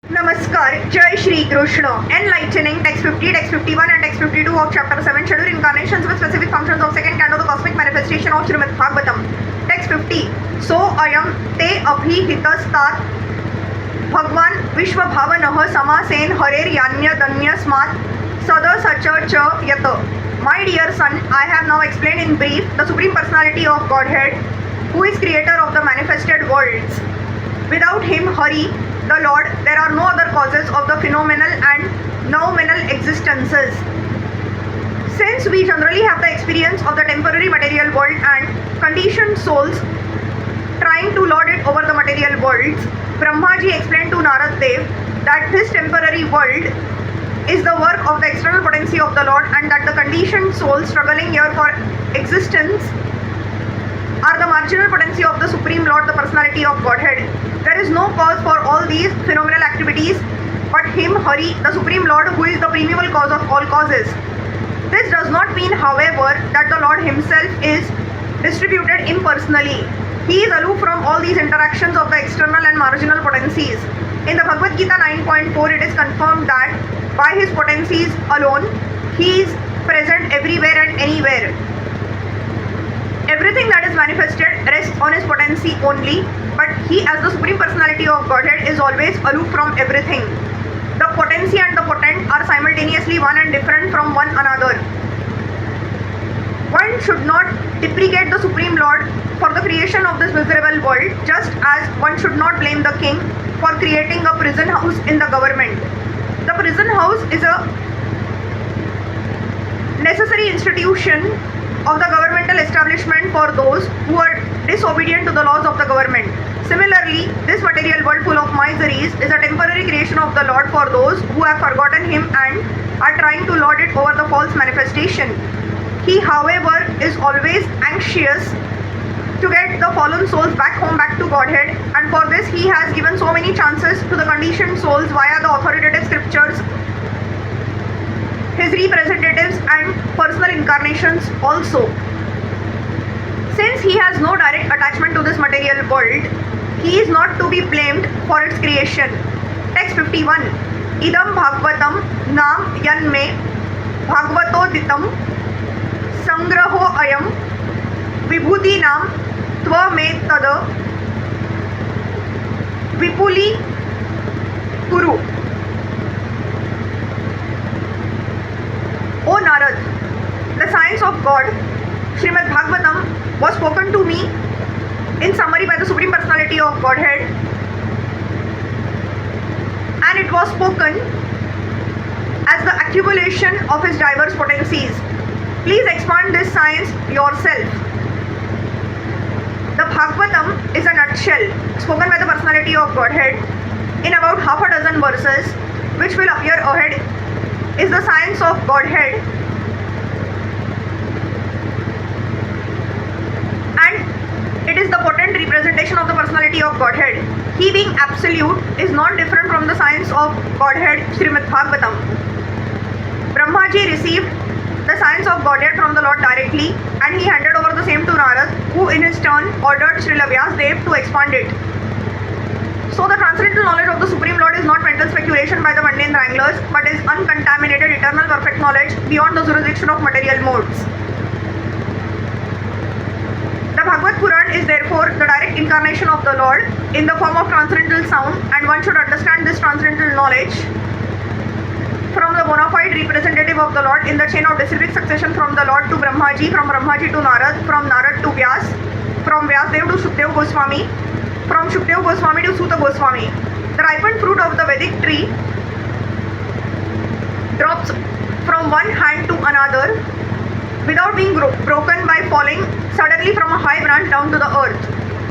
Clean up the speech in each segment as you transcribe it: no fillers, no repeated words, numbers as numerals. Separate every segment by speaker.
Speaker 1: Namaskar, Jai Shri Krishna. Enlightening text 50, text 51 and text 52 of chapter 7 Scheduled Incarnations with specific functions of second canto, the cosmic manifestation of Srimad Bhagavatam. Text 50. So ayam te abhihitastat Bhagwan Vishwabhavanah Samasen Hare Yanya Danyasmat Sada Sacha Cha Yata. My dear son, I have now explained in brief the Supreme Personality of Godhead, who is creator of the manifested worlds. Without him, Hari, the Lord, there are no other causes of the phenomenal and nominal existences. Since we generally have the experience of the temporary material world and conditioned souls trying to lord it over the material worlds, Brahmaji explained to Narad Dev that this temporary world is the work of the external potency of the Lord, and that the conditioned souls struggling here for existence are the marginal potency of the Supreme Lord, the personality of Godhead. There is no cause for all these phenomenal activities but him, Hari, the Supreme Lord, who is the primeval cause of all causes. This does not mean, however, that the Lord himself is distributed impersonally. He is aloof from all these interactions of the external and marginal potencies. In the Bhagavad Gita 9.4, it is confirmed that by his potencies alone, he is present everywhere and anywhere. Everything that is manifested rests on his potency only, but he, as the Supreme Personality of Godhead, is always aloof from everything. The potency and the potent are simultaneously one and different from one another. One should not deprecate the Supreme Lord for the creation of this miserable world, just as one should not blame the king for creating a prison house in the government. The prison house is a necessary institution of the governmental establishment for those who are disobedient to the laws of the government. Similarly, this material world full of miseries is a temporary creation of the Lord for those who have forgotten him and are trying to lord it over the false manifestation. He, however, is always anxious to get the fallen souls back home, back to Godhead, and for this he has given so many chances to the conditioned souls via the authoritative scriptures, his representatives and personal incarnations also. Since he has no direct attachment to this material world, he is not to be blamed for its creation. Text 51. Idam Bhagavatam Nam Yanme Bhagavato Ditam Sangraho Ayam Vibhuti Nam Tva Me Tada Vipuli Kuru. O Narad, the science of God, Srimad Bhagavatam, was spoken to me in summary by the Supreme Personality of Godhead, and it was spoken as the accumulation of his diverse potencies. Please expand this science yourself. The Bhagavatam is a nutshell spoken by the Personality of Godhead in about half a dozen verses, which will appear ahead, is the science of Godhead, and it is the potent representation of the personality of Godhead. He, being absolute, is not different from the science of Godhead, Srimad Bhagavatam. Brahmaji received the science of Godhead from the Lord directly, and he handed over the same to Narad, who in his turn ordered Srila Vyasa to expand it. So the transcendental knowledge of the Supreme Lord is not mental speculation by the mundane wranglers, but is uncontaminated, eternal, perfect knowledge beyond the jurisdiction of material modes. The Bhagavad Puran is therefore the direct incarnation of the Lord in the form of transcendental sound, and one should understand this transcendental knowledge from the bona fide representative of the Lord in the chain of disciplic succession from the Lord to Brahmaji, from Brahmaji to Narad, from Narad to Vyasa, from Vyasadeva to Shukadeva Goswami, from Shukadeva Goswami to Suta Goswami. The ripened fruit of the Vedic tree drops from one hand to another without being broken by falling suddenly from a high branch down to the earth.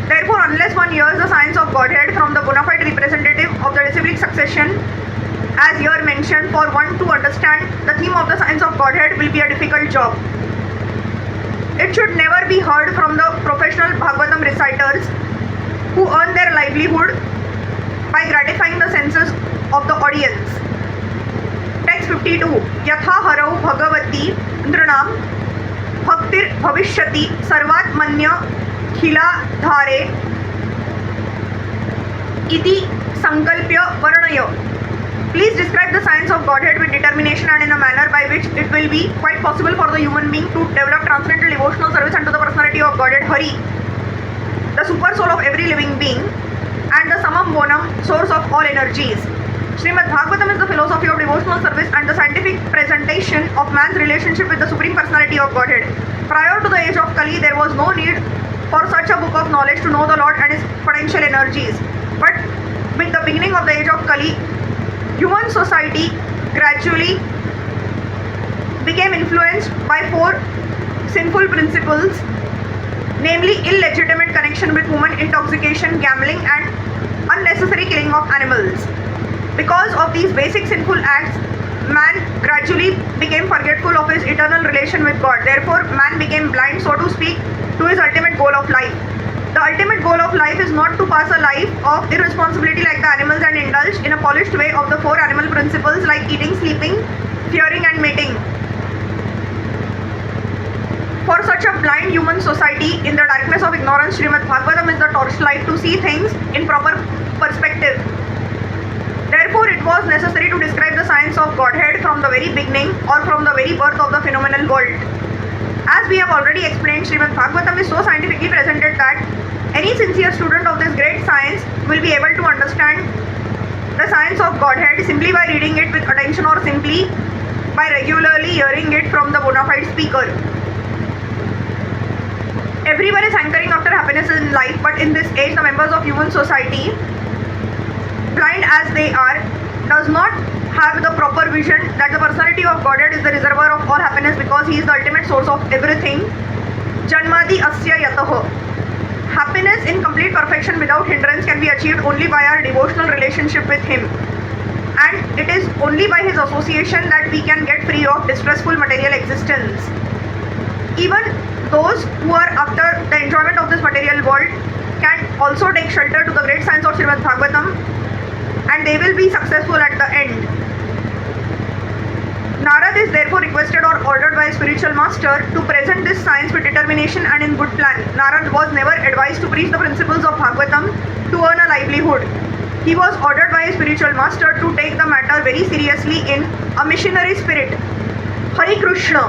Speaker 1: Therefore, unless one hears the science of Godhead from the bona fide representative of the disciplic succession, as here mentioned, for one to understand the theme of the science of Godhead will be a difficult job. It should never be heard from the professional Bhagavatam reciters who earn their livelihood by gratifying the senses of the audience. Text 52. Yatha harau bhagavati nrunam bhaktir bhavishyati sarvat manya khila dhare iti sankalpya varnaya. the science of Godhead with determination and in a manner by which it will be quite possible for the human being to develop transcendental devotional service unto the personality of Godhead, Hare, the super soul of every living being, and the summum bonum, source of all energies. Srimad Bhagavatam is the philosophy of devotional service and the scientific presentation of man's relationship with the Supreme Personality of Godhead. Prior to the age of Kali, there was no need for such a book of knowledge to know the Lord and His potential energies. But with the beginning of the age of Kali, human society gradually became influenced by four sinful principles, namely illegitimate connection with women, intoxication, gambling, and unnecessary killing of animals. Because of these basic sinful acts, man gradually became forgetful of his eternal relation with God. Therefore, man became blind, so to speak, to his ultimate goal of life. The ultimate goal of life is not to pass a life of irresponsibility like the animals and indulge in a polished way of the four animal principles like eating, sleeping, fearing, and mating. For such a blind human society, in the darkness of ignorance, Srimad Bhagavatam is the torchlight to see things in proper perspective. Therefore, it was necessary to describe the science of Godhead from the very beginning or from the very birth of the phenomenal world. As we have already explained, Srimad Bhagavatam is so scientifically presented that any sincere student of this great science will be able to understand the science of Godhead simply by reading it with attention or simply by regularly hearing it from the bona fide speaker. Everyone is hankering after happiness in life, but in this age, the members of human society, blind as they are, does not have the proper vision that the personality of Godhead is the reservoir of all happiness because He is the ultimate source of everything. Janmadi asya yataha. Happiness in complete perfection without hindrance can be achieved only by our devotional relationship with Him. And it is only by His association that we can get free of distressful material existence. Even those who are after the enjoyment of this material world can also take shelter to the great science of Srimad Bhagavatam, and they will be successful at the end. Narad is therefore requested or ordered by a spiritual master to present this science with determination and in good plan. Narad was never advised to preach the principles of Bhagavatam to earn a livelihood. He was ordered by a spiritual master to take the matter very seriously in a missionary spirit. Hare Krishna.